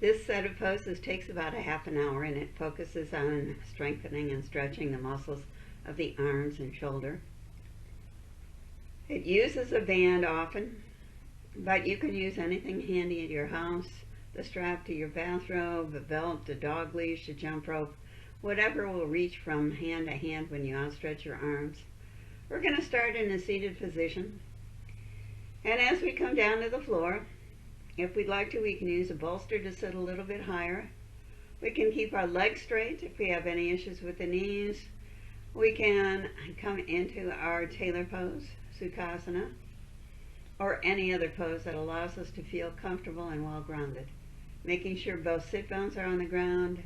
This set of poses takes about a half an hour, and it focuses on strengthening and stretching the muscles of the arms and shoulder. It uses a band often, but you can use anything handy at your house, the strap to your bathrobe, a belt, a dog leash, a jump rope, whatever will reach from hand to hand when you outstretch your arms. We're going to start in a seated position, and as we come down to the floor, if we'd like to, we can use a bolster to sit a little bit higher. We can keep our legs straight if we have any issues with the knees. We can come into our tailor pose, Sukhasana, or any other pose that allows us to feel comfortable and well grounded. Making sure both sit bones are on the ground,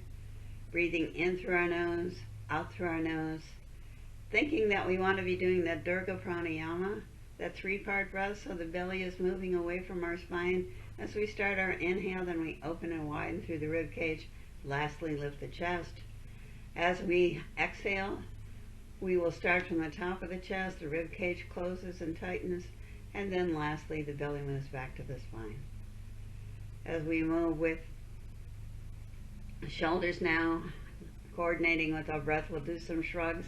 breathing in through our nose, out through our nose, thinking that we want to be doing that Durga Pranayama, that three-part breath, so the belly is moving away from our spine. As we start our inhale, then we open and widen through the rib cage. Lastly, lift the chest. As we exhale, we will start from the top of the chest, the rib cage closes and tightens, and then lastly, the belly moves back to the spine. As we move with shoulders now, coordinating with our breath, we'll do some shrugs.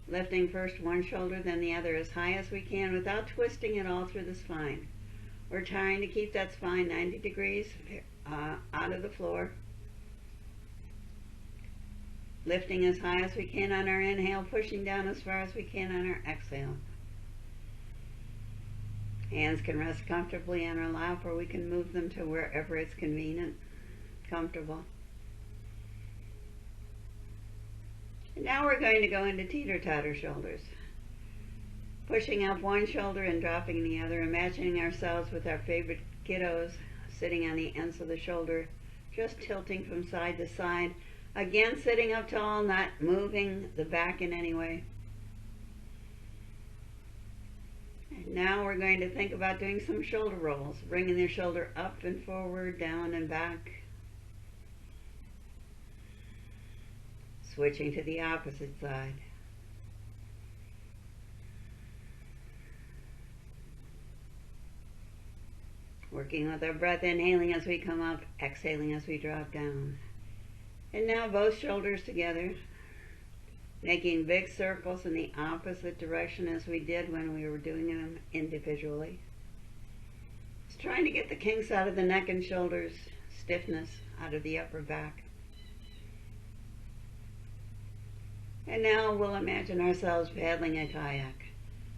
Lifting first one shoulder, then the other as high as we can without twisting it all through the spine. We're trying to keep that spine 90 degrees out of the floor. Lifting as high as we can on our inhale, pushing down as far as we can on our exhale. Hands can rest comfortably on our lap, or we can move them to wherever it's convenient, comfortable. And now we're going to go into teeter-totter shoulders. Pushing up one shoulder and dropping the other, imagining ourselves with our favorite kiddos sitting on the ends of the shoulder, just tilting from side to side. Again, sitting up tall, not moving the back in any way. And now we're going to think about doing some shoulder rolls, bringing the shoulder up and forward, down and back. Switching to the opposite side. Working with our breath, inhaling as we come up, exhaling as we drop down. And now both shoulders together, making big circles in the opposite direction as we did when we were doing them individually. Just trying to get the kinks out of the neck and shoulders, stiffness out of the upper back. And now we'll imagine ourselves paddling a kayak,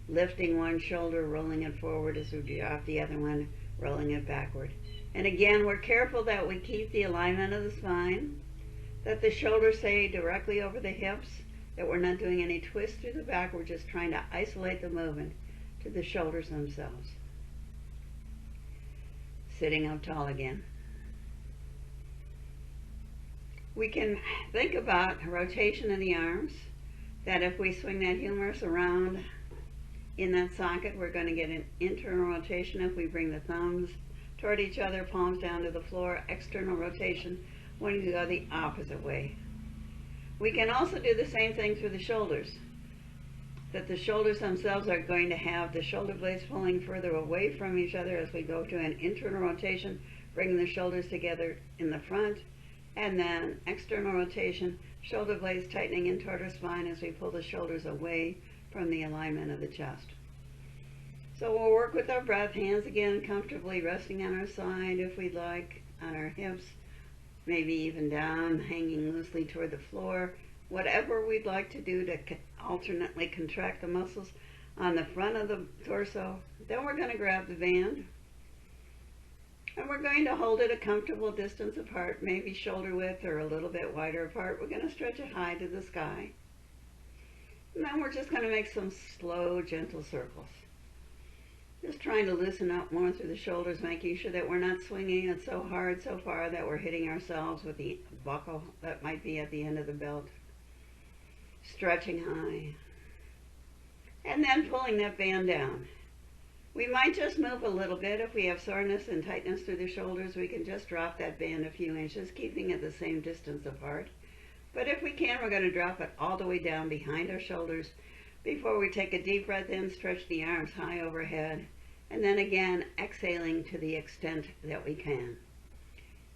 lifting one shoulder, rolling it forward as we drop the other one, rolling it backward. And again, we're careful that we keep the alignment of the spine, that the shoulders stay directly over the hips, that we're not doing any twist through the back. We're just trying to isolate the movement to the shoulders themselves. Sitting up tall again. We can think about rotation of the arms, that if we swing that humerus around in that socket, we're going to get an internal rotation if we bring the thumbs toward each other, palms down to the floor, external rotation when you go the opposite way. We can also do the same thing through the shoulders, that the shoulders themselves are going to have the shoulder blades pulling further away from each other as we go to an internal rotation, bringing the shoulders together in the front, and then external rotation, shoulder blades tightening in toward our spine as we pull the shoulders away from the alignment of the chest. So we'll work with our breath, hands again comfortably resting on our side if we'd like, on our hips, maybe even down, hanging loosely toward the floor, whatever we'd like to do to alternately contract the muscles on the front of the torso. Then we're going to grab the band, and we're going to hold it a comfortable distance apart, maybe shoulder width or a little bit wider apart. We're going to stretch it high to the sky. And then we're just going to make some slow, gentle circles. Just trying to loosen up more through the shoulders, making sure that we're not swinging it so hard, so far that we're hitting ourselves with the buckle that might be at the end of the belt. Stretching high. And then pulling that band down. We might just move a little bit. If we have soreness and tightness through the shoulders, we can just drop that band a few inches, keeping it the same distance apart. But if we can, we're going to drop it all the way down behind our shoulders before we take a deep breath in, stretch the arms high overhead, and then again exhaling to the extent that we can.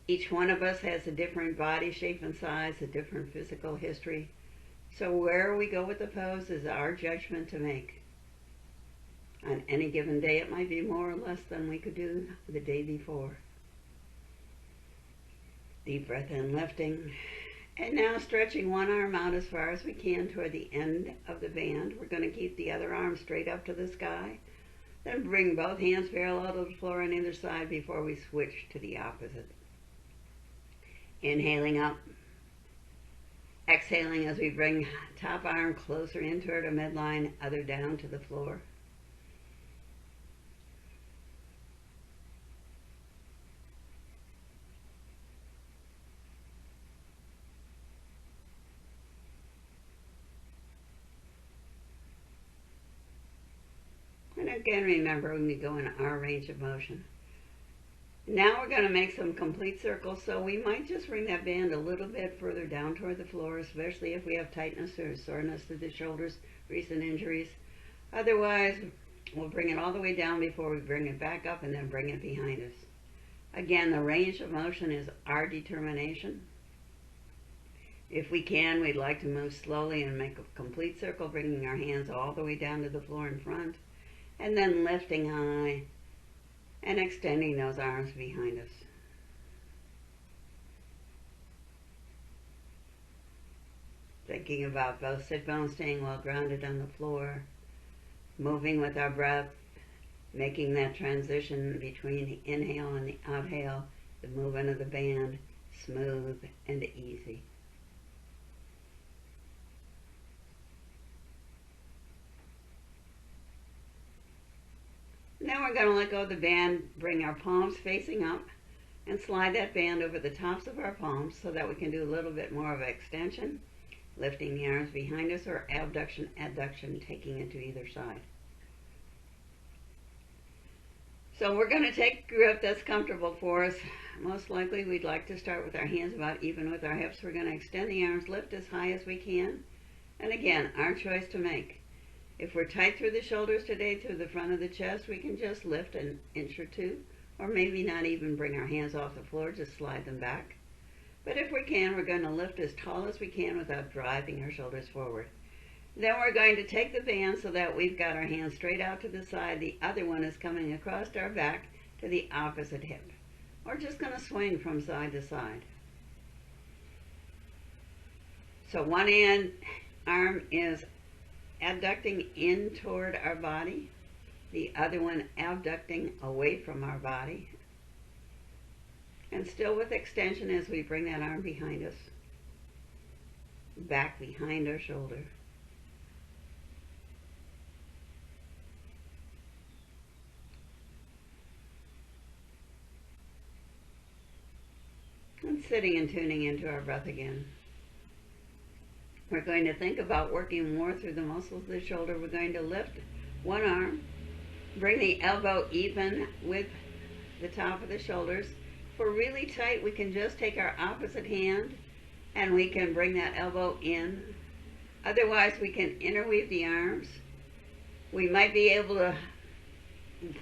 Each one of us has a different body shape and size, a different physical history. So where we go with the pose is our judgment to make. On any given day, it might be more or less than we could do the day before. Deep breath in, lifting. And now stretching one arm out as far as we can toward the end of the band. We're going to keep the other arm straight up to the sky. Then bring both hands parallel to the floor on either side before we switch to the opposite. Inhaling up. Exhaling as we bring top arm closer in toward our midline, other down to the floor. And again, remember, we go in our range of motion. Now we're going to make some complete circles, so we might just bring that band a little bit further down toward the floor, especially if we have tightness or soreness to the shoulders, recent injuries. Otherwise, we'll bring it all the way down before we bring it back up and then bring it behind us. Again, the range of motion is our determination. If we can, we'd like to move slowly and make a complete circle, bringing our hands all the way down to the floor in front, and then lifting high and extending those arms behind us. Thinking about both sit bones staying well grounded on the floor, moving with our breath, making that transition between the inhale and the outhale, the movement of the band, smooth and easy. Now we're going to let go of the band, bring our palms facing up, and slide that band over the tops of our palms so that we can do a little bit more of an extension, lifting the arms behind us, or abduction, adduction, taking it to either side. So we're going to take a grip that's comfortable for us. Most likely we'd like to start with our hands about even with our hips. We're going to extend the arms, lift as high as we can. And again, our choice to make. If we're tight through the shoulders today, through the front of the chest, we can just lift an inch or two, or maybe not even bring our hands off the floor, just slide them back. But if we can, we're going to lift as tall as we can without driving our shoulders forward. Then we're going to take the band so that we've got our hands straight out to the side. The other one is coming across our back to the opposite hip. We're just going to swing from side to side. So one arm is adducting in toward our body, the other one abducting away from our body, and still with extension as we bring that arm behind us, back behind our shoulder. And sitting and tuning into our breath again. We're going to think about working more through the muscles of the shoulder. We're going to lift one arm, bring the elbow even with the top of the shoulders. If we're really tight, we can just take our opposite hand and we can bring that elbow in. Otherwise, we can interweave the arms. We might be able to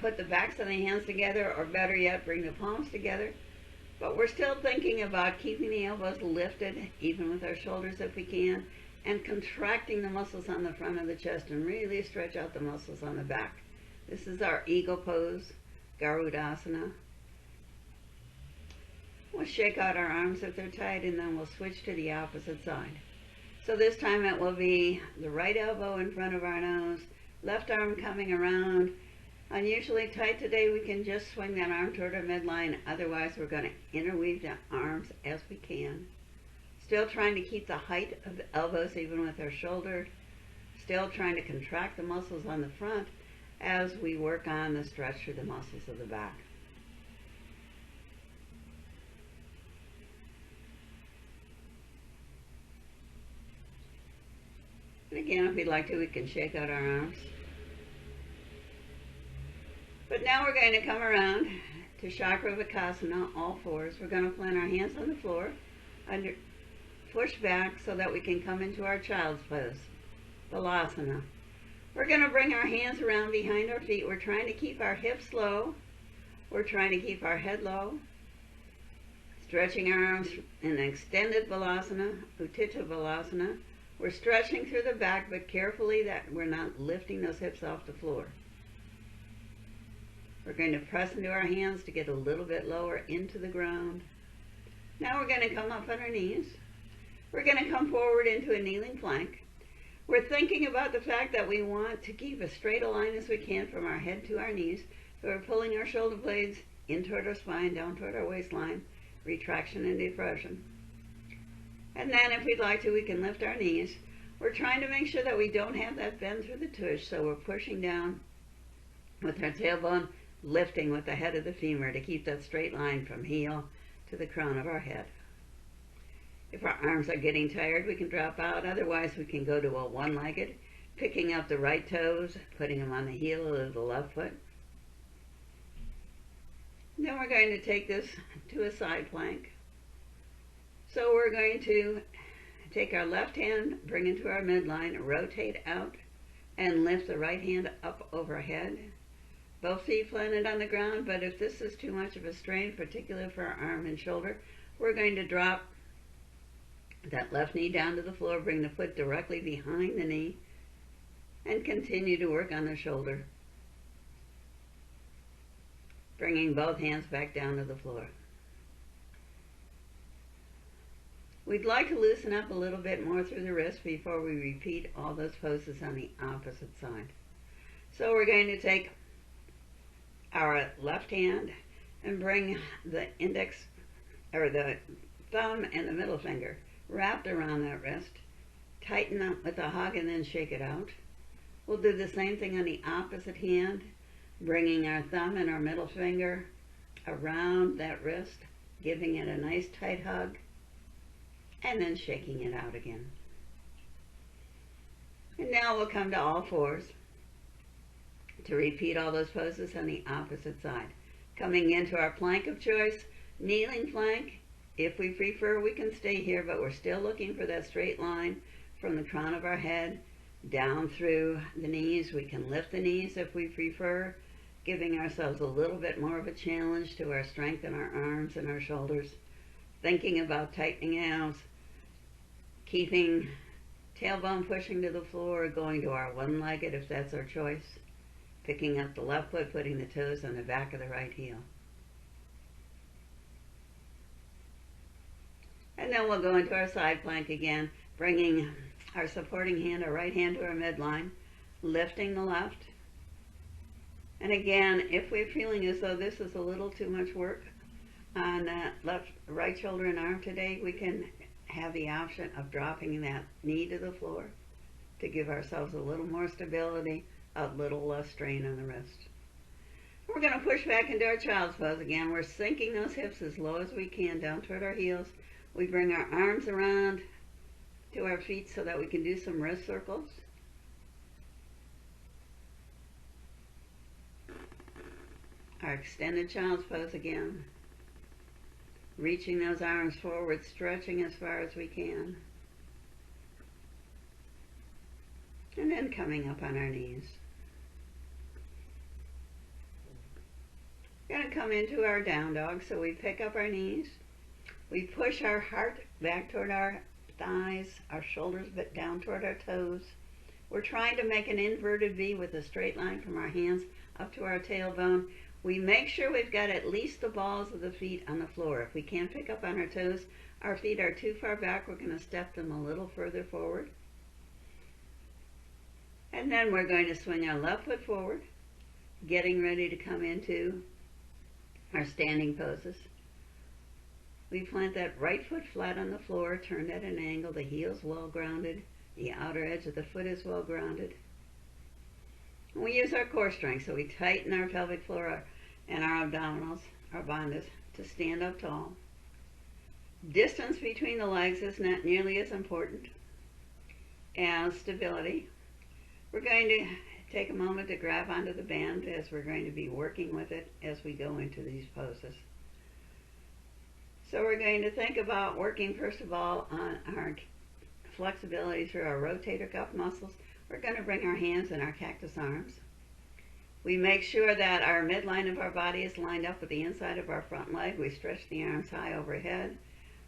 put the backs of the hands together, or better yet, bring the palms together. But we're still thinking about keeping the elbows lifted, even with our shoulders if we can, and contracting the muscles on the front of the chest and really stretch out the muscles on the back. This is our eagle pose, Garudasana. We'll shake out our arms if they're tight, and then we'll switch to the opposite side. So this time it will be the right elbow in front of our nose, left arm coming around. Unusually tight today, we can just swing that arm toward our midline. Otherwise, we're going to interweave the arms as we can. Still trying to keep the height of the elbows even with our shoulder. Still trying to contract the muscles on the front as we work on the stretch through the muscles of the back. And again, if we'd like to, we can shake out our arms. But now we're going to come around to Chakravakasana, all fours. We're going to plant our hands on the floor, push back so that we can come into our child's pose, Balasana. We're going to bring our hands around behind our feet. We're trying to keep our hips low. We're trying to keep our head low. Stretching our arms in extended Balasana, Utthita Balasana. We're stretching through the back, but carefully that we're not lifting those hips off the floor. We're going to press into our hands to get a little bit lower into the ground. Now we're going to come up on our knees. We're going to come forward into a kneeling plank. We're thinking about the fact that we want to keep as straight a line as we can from our head to our knees. So we're pulling our shoulder blades in toward our spine, down toward our waistline, retraction and depression. And then if we'd like to, we can lift our knees. We're trying to make sure that we don't have that bend through the tush, so we're pushing down with our tailbone, lifting with the head of the femur to keep that straight line from heel to the crown of our head. If our arms are getting tired, we can drop out. Otherwise, we can go to a one-legged, picking up the right toes, putting them on the heel of the left foot. Then we're going to take this to a side plank. So we're going to take our left hand, bring it to our midline, rotate out, and lift the right hand up overhead. Both feet planted on the ground, but if this is too much of a strain, particularly for our arm and shoulder, we're going to drop that left knee down to the floor, bring the foot directly behind the knee, and continue to work on the shoulder, bringing both hands back down to the floor. We'd like to loosen up a little bit more through the wrist before we repeat all those poses on the opposite side. So we're going to take our left hand and bring the index, or the thumb and the middle finger wrapped around that wrist, tighten up with a hug and then shake it out. We'll do the same thing on the opposite hand, bringing our thumb and our middle finger around that wrist, giving it a nice tight hug, and then shaking it out again. And now we'll come to all fours to repeat all those poses on the opposite side. Coming into our plank of choice, kneeling plank. If we prefer, we can stay here, but we're still looking for that straight line from the crown of our head down through the knees. We can lift the knees if we prefer, giving ourselves a little bit more of a challenge to our strength in our arms and our shoulders. Thinking about tightening out, keeping tailbone pushing to the floor, going to our one-legged if that's our choice. Picking up the left foot, putting the toes on the back of the right heel. And then we'll go into our side plank again, bringing our supporting hand, our right hand to our midline, lifting the left. And again, if we're feeling as though this is a little too much work on that right shoulder and arm today, we can have the option of dropping that knee to the floor to give ourselves a little more stability, a little less strain on the wrist. We're going to push back into our child's pose again. We're sinking those hips as low as we can down toward our heels. We bring our arms around to our feet so that we can do some wrist circles. Our extended child's pose again. Reaching those arms forward, stretching as far as we can. And then coming up on our knees. We're going to come into our down dog, so we pick up our knees. We push our heart back toward our thighs, our shoulders but down toward our toes. We're trying to make an inverted V with a straight line from our hands up to our tailbone. We make sure we've got at least the balls of the feet on the floor. If we can't pick up on our toes, our feet are too far back, we're going to step them a little further forward. And then we're going to swing our left foot forward, getting ready to come into our standing poses. We plant that right foot flat on the floor, turned at an angle, the heel's well grounded, the outer edge of the foot is well grounded. And we use our core strength, so we tighten our pelvic floor and our abdominals, our bandhas, to stand up tall. Distance between the legs is not nearly as important as stability. We're going to take a moment to grab onto the band as we're going to be working with it as we go into these poses. So we're going to think about working first of all on our flexibility through our rotator cuff muscles. We're going to bring our hands in our cactus arms. We make sure that our midline of our body is lined up with the inside of our front leg. We stretch the arms high overhead.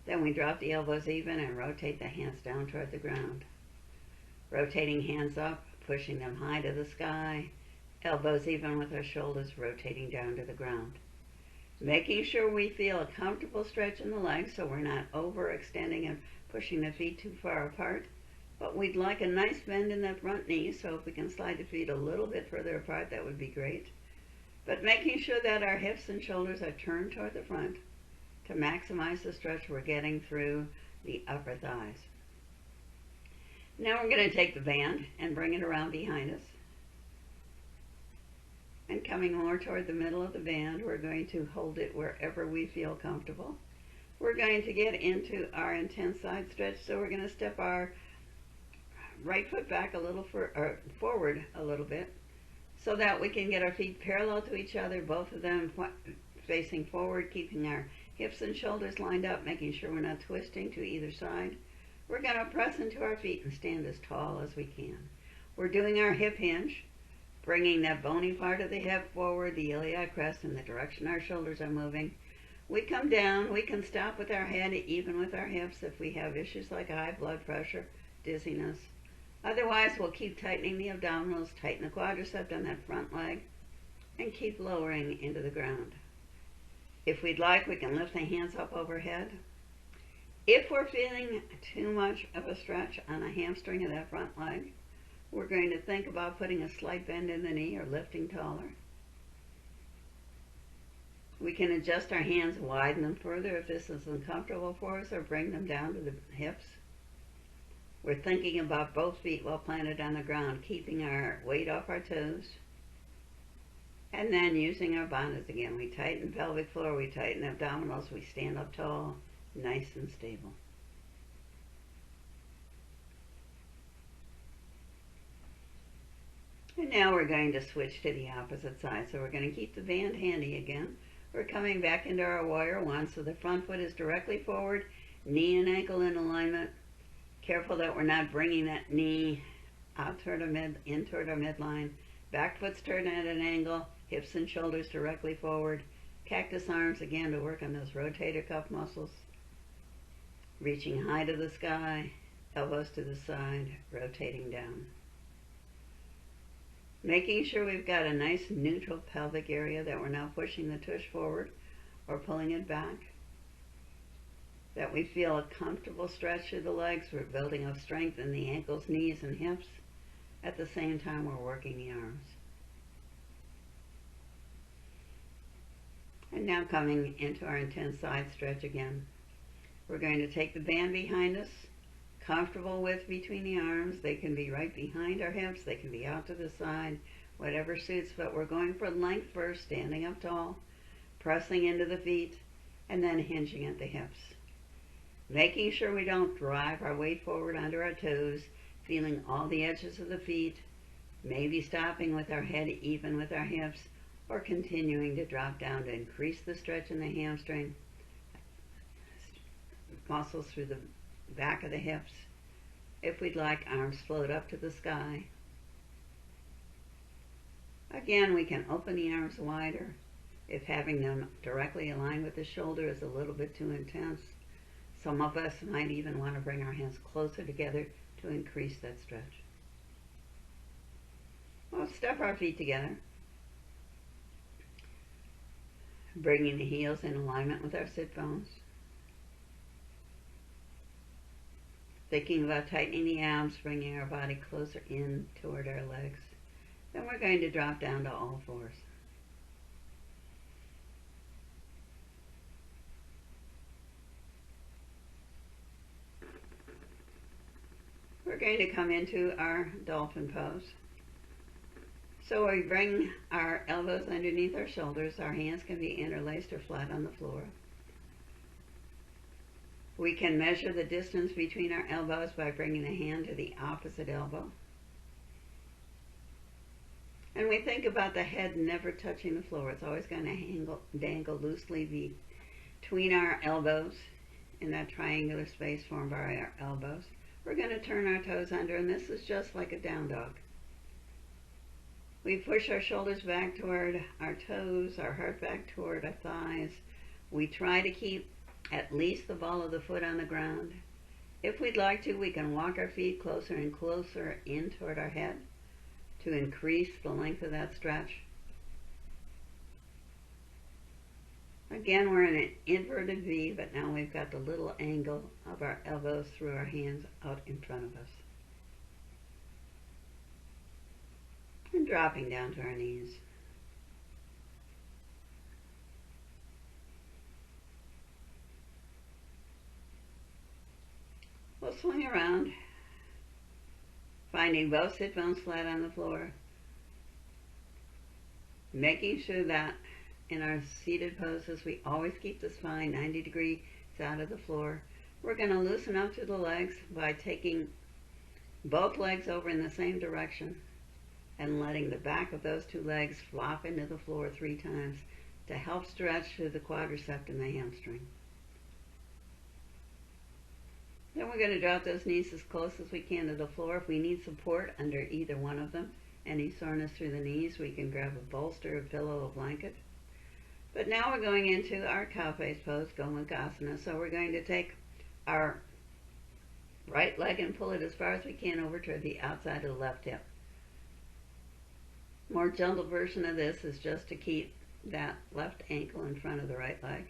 Then we drop the elbows even and rotate the hands down toward the ground. Rotating hands up, pushing them high to the sky. Elbows even with our shoulders, rotating down to the ground. Making sure we feel a comfortable stretch in the legs so we're not overextending and pushing the feet too far apart. But we'd like a nice bend in that front knee, so if we can slide the feet a little bit further apart, that would be great. But making sure that our hips and shoulders are turned toward the front to maximize the stretch we're getting through the upper thighs. Now we're going to take the band and bring it around behind us. And coming more toward the middle of the band, we're going to hold it wherever we feel comfortable. We're going to get into our intense side stretch, so we're going to step our right foot back a little forward a little bit so that we can get our feet parallel to each other, both of them facing forward, keeping our hips and shoulders lined up, making sure we're not twisting to either side. We're going to press into our feet and stand as tall as we can. We're doing our hip hinge, bringing that bony part of the hip forward, the iliac crest in the direction our shoulders are moving. We come down, we can stop with our head, even with our hips if we have issues like high blood pressure, dizziness. Otherwise, we'll keep tightening the abdominals, tighten the quadricep on that front leg, and keep lowering into the ground. If we'd like, we can lift the hands up overhead. If we're feeling too much of a stretch on a hamstring of that front leg, we're going to think about putting a slight bend in the knee or lifting taller. We can adjust our hands, widen them further if this is uncomfortable for us, or bring them down to the hips. We're thinking about both feet well planted on the ground, keeping our weight off our toes. And then using our bonnets again. We tighten pelvic floor, we tighten abdominals, we stand up tall, nice and stable. And now we're going to switch to the opposite side. So we're going to keep the band handy again. We're coming back into our warrior one, so the front foot is directly forward, knee and ankle in alignment. Careful that we're not bringing that knee out toward in toward our midline. Back foot's turned at an angle, hips and shoulders directly forward. Cactus arms again to work on those rotator cuff muscles. Reaching high to the sky, elbows to the side, rotating down. Making sure we've got a nice neutral pelvic area, that we're not pushing the tush forward or pulling it back. That we feel a comfortable stretch through the legs. We're building up strength in the ankles, knees, and hips. At the same time, we're working the arms. And now coming into our intense side stretch again. We're going to take the band behind us, comfortable width between the arms. They can be right behind our hips. They can be out to the side, whatever suits, but we're going for length first, standing up tall, pressing into the feet, and then hinging at the hips. Making sure we don't drive our weight forward under our toes, feeling all the edges of the feet, maybe stopping with our head even with our hips, or continuing to drop down to increase the stretch in the hamstring, muscles through the back of the hips. If we'd like, arms float up to the sky. Again, we can open the arms wider if having them directly aligned with the shoulder is a little bit too intense. Some of us might even want to bring our hands closer together to increase that stretch. We'll step our feet together, bringing the heels in alignment with our sit bones. Thinking about tightening the abs, bringing our body closer in toward our legs. Then we're going to drop down to all fours. We're going to come into our dolphin pose. So we bring our elbows underneath our shoulders. Our hands can be interlaced or flat on the floor. We can measure the distance between our elbows by bringing the hand to the opposite elbow. And we think about the head never touching the floor. It's always going to dangle loosely between our elbows in that triangular space formed by our elbows. We're going to turn our toes under, and this is just like a down dog. We push our shoulders back toward our toes, our heart back toward our thighs. We try to keep at least the ball of the foot on the ground. If we'd like to, we can walk our feet closer and closer in toward our head to increase the length of that stretch. Again, we're in an inverted V, but now we've got the little angle of our elbows through our hands out in front of us. And dropping down to our knees. We'll swing around, finding both sit bones flat on the floor, making sure that in our seated poses we always keep the spine 90 degrees out of the floor. We're going to loosen up through the legs by taking both legs over in the same direction and letting the back of those two legs flop into the floor 3 times to help stretch through the quadricep and the hamstring. Then we're going to drop those knees as close as we can to the floor. If we need support under either one of them, any soreness through the knees, we can grab a bolster, a pillow, a blanket. But now we're going into our cow face pose, Gomukhasana. So we're going to take our right leg and pull it as far as we can over toward the outside of the left hip. More gentle version of this is just to keep that left ankle in front of the right leg.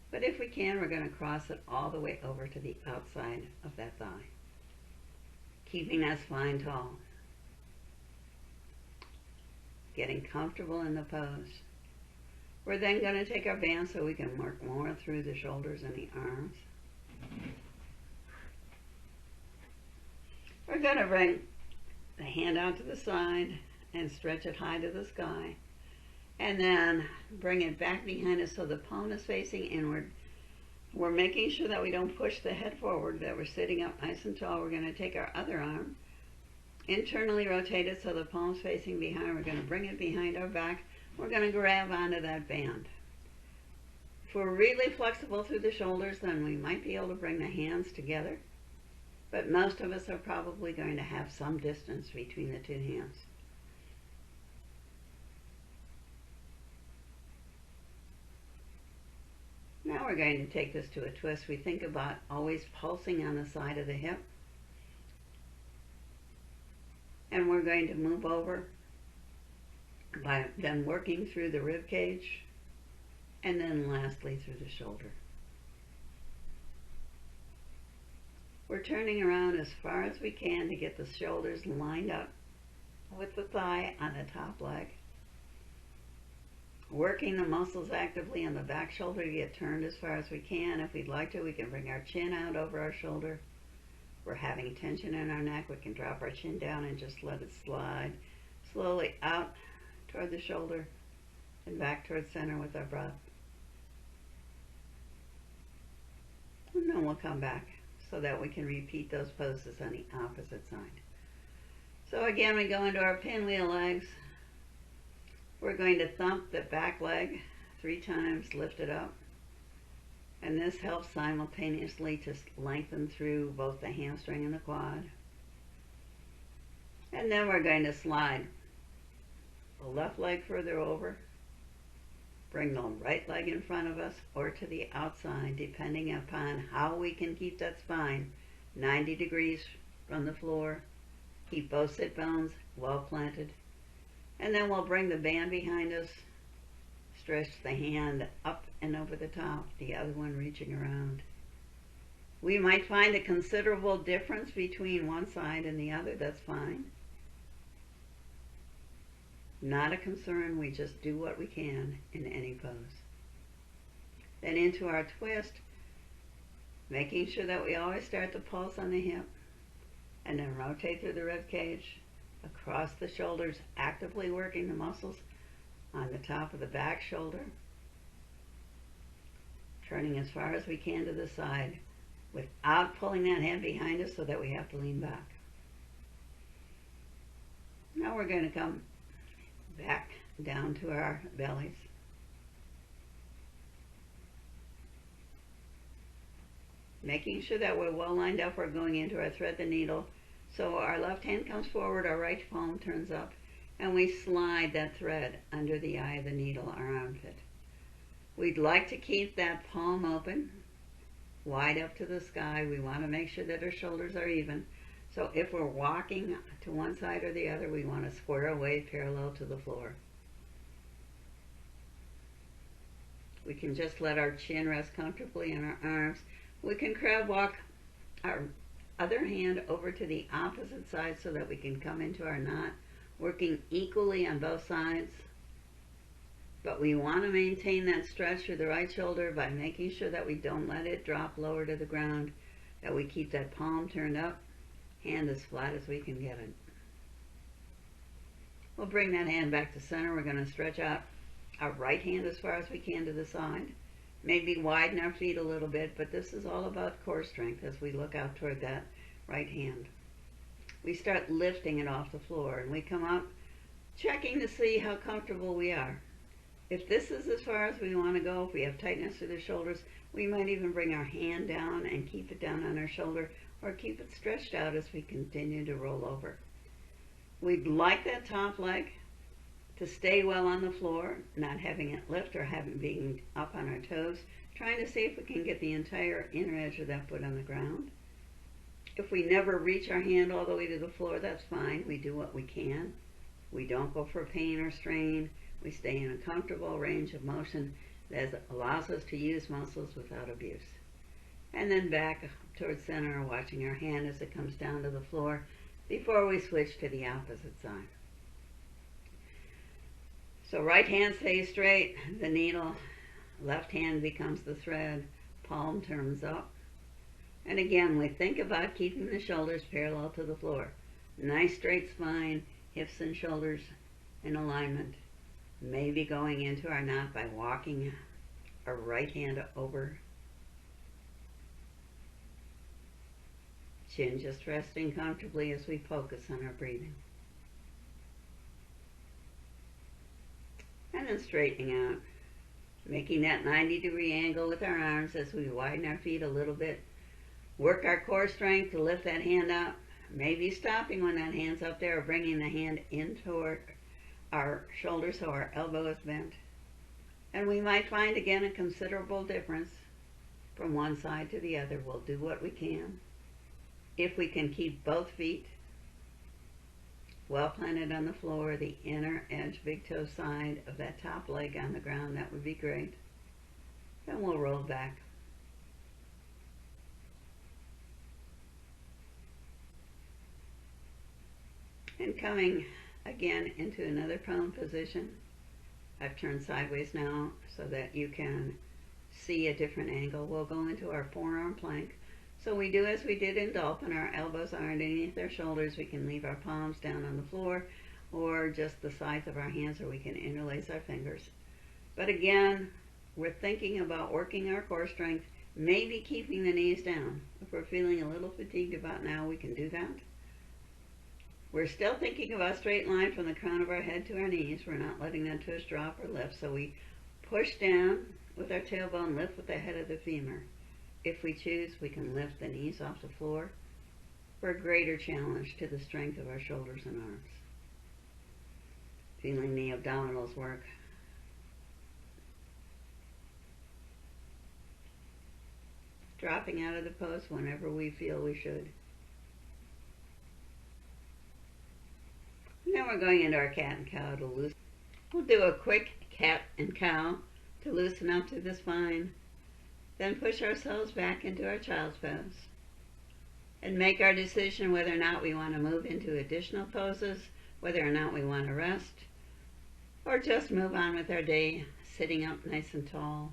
But if we can, we're going to cross it all the way over to the outside of that thigh, keeping that spine tall. Getting comfortable in the pose. We're then going to take our band so we can work more through the shoulders and the arms. We're going to bring the hand out to the side and stretch it high to the sky. And then bring it back behind us so the palm is facing inward. We're making sure that we don't push the head forward, that we're sitting up nice and tall. We're going to take our other arm, internally rotate it so the palm's facing behind. We're going to bring it behind our back. We're going to grab onto that band. If we're really flexible through the shoulders, then we might be able to bring the hands together. But most of us are probably going to have some distance between the two hands. Now we're going to take this to a twist. We think about always pulsing on the side of the hip. And we're going to move over by then working through the rib cage and then lastly through the shoulder. We're turning around as far as we can to get the shoulders lined up with the thigh on the top leg. Working the muscles actively on the back shoulder to get turned as far as we can. If we'd like to, we can bring our chin out over our shoulder. If we're having tension in our neck, we can drop our chin down and just let it slide slowly out toward the shoulder and back toward center with our breath. And then we'll come back so that we can repeat those poses on the opposite side. So again, we go into our pinwheel legs. We're going to thump the back leg 3 times, lift it up. And this helps simultaneously to lengthen through both the hamstring and the quad. And then we're going to slide the left leg further over, bring the right leg in front of us or to the outside, depending upon how we can keep that spine 90 degrees from the floor. Keep both sit bones well planted. And then we'll bring the band behind us, stretch the hand up and over the top, the other one reaching around. We might find a considerable difference between one side and the other. That's fine. Not a concern. We just do what we can in any pose. Then into our twist, making sure that we always start the pulse on the hip and then rotate through the rib cage, across the shoulders, actively working the muscles on the top of the back shoulder, turning as far as we can to the side without pulling that head behind us so that we have to lean back. Now we're going to come back down to our bellies. Making sure that we're well lined up, we're going into our thread the needle. So our left hand comes forward, our right palm turns up, and we slide that thread under the eye of the needle, our armpit. We'd like to keep that palm open, wide up to the sky. We want to make sure that our shoulders are even. So if we're walking to one side or the other, we want to square away parallel to the floor. We can just let our chin rest comfortably in our arms. We can crab walk our other hand over to the opposite side so that we can come into our knot, working equally on both sides. But we want to maintain that stretch through the right shoulder by making sure that we don't let it drop lower to the ground, that we keep that palm turned up, hand as flat as we can get it. We'll bring that hand back to center. We're going to stretch out our right hand as far as we can to the side. Maybe widen our feet a little bit, but this is all about core strength as we look out toward that right hand. We start lifting it off the floor, and we come up checking to see how comfortable we are. If this is as far as we want to go, if we have tightness through the shoulders, we might even bring our hand down and keep it down on our shoulder, or keep it stretched out as we continue to roll over. We'd like that top leg to stay well on the floor, not having it lift or having being up on our toes, trying to see if we can get the entire inner edge of that foot on the ground. If we never reach our hand all the way to the floor, that's fine. We do what we can. We don't go for pain or strain. We stay in a comfortable range of motion that allows us to use muscles without abuse. And then back towards center, watching our hand as it comes down to the floor before we switch to the opposite side. So right hand stays straight, the needle, left hand becomes the thread, palm turns up. And again, we think about keeping the shoulders parallel to the floor. Nice straight spine, hips and shoulders in alignment. Maybe going into our knot by walking our right hand over. Chin just resting comfortably as we focus on our breathing. And then straightening out, making that 90-degree angle with our arms as we widen our feet a little bit. Work our core strength to lift that hand up, maybe stopping when that hand's up there or bringing the hand in toward our shoulder so our elbow is bent. And we might find again a considerable difference from one side to the other. We'll do what we can. If we can keep both feet well planted on the floor, the inner edge, big toe side of that top leg on the ground, that would be great. Then we'll roll back. And coming again into another prone position. I've turned sideways now so that you can see a different angle. We'll go into our forearm plank. So we do as we did in dolphin. Our elbows are underneath our shoulders. We can leave our palms down on the floor or just the sides of our hands, or we can interlace our fingers. But again, we're thinking about working our core strength, maybe keeping the knees down. If we're feeling a little fatigued about now, we can do that. We're still thinking about straight line from the crown of our head to our knees. We're not letting that twist drop or lift. So we push down with our tailbone, lift with the head of the femur. If we choose, we can lift the knees off the floor for a greater challenge to the strength of our shoulders and arms. Feeling the abdominals work. Dropping out of the pose whenever we feel we should. Now we're going into our cat and cow to loosen. We'll do a quick cat and cow to loosen up through the spine. Then push ourselves back into our child's pose. And make our decision whether or not we want to move into additional poses, whether or not we want to rest, or just move on with our day, sitting up nice and tall.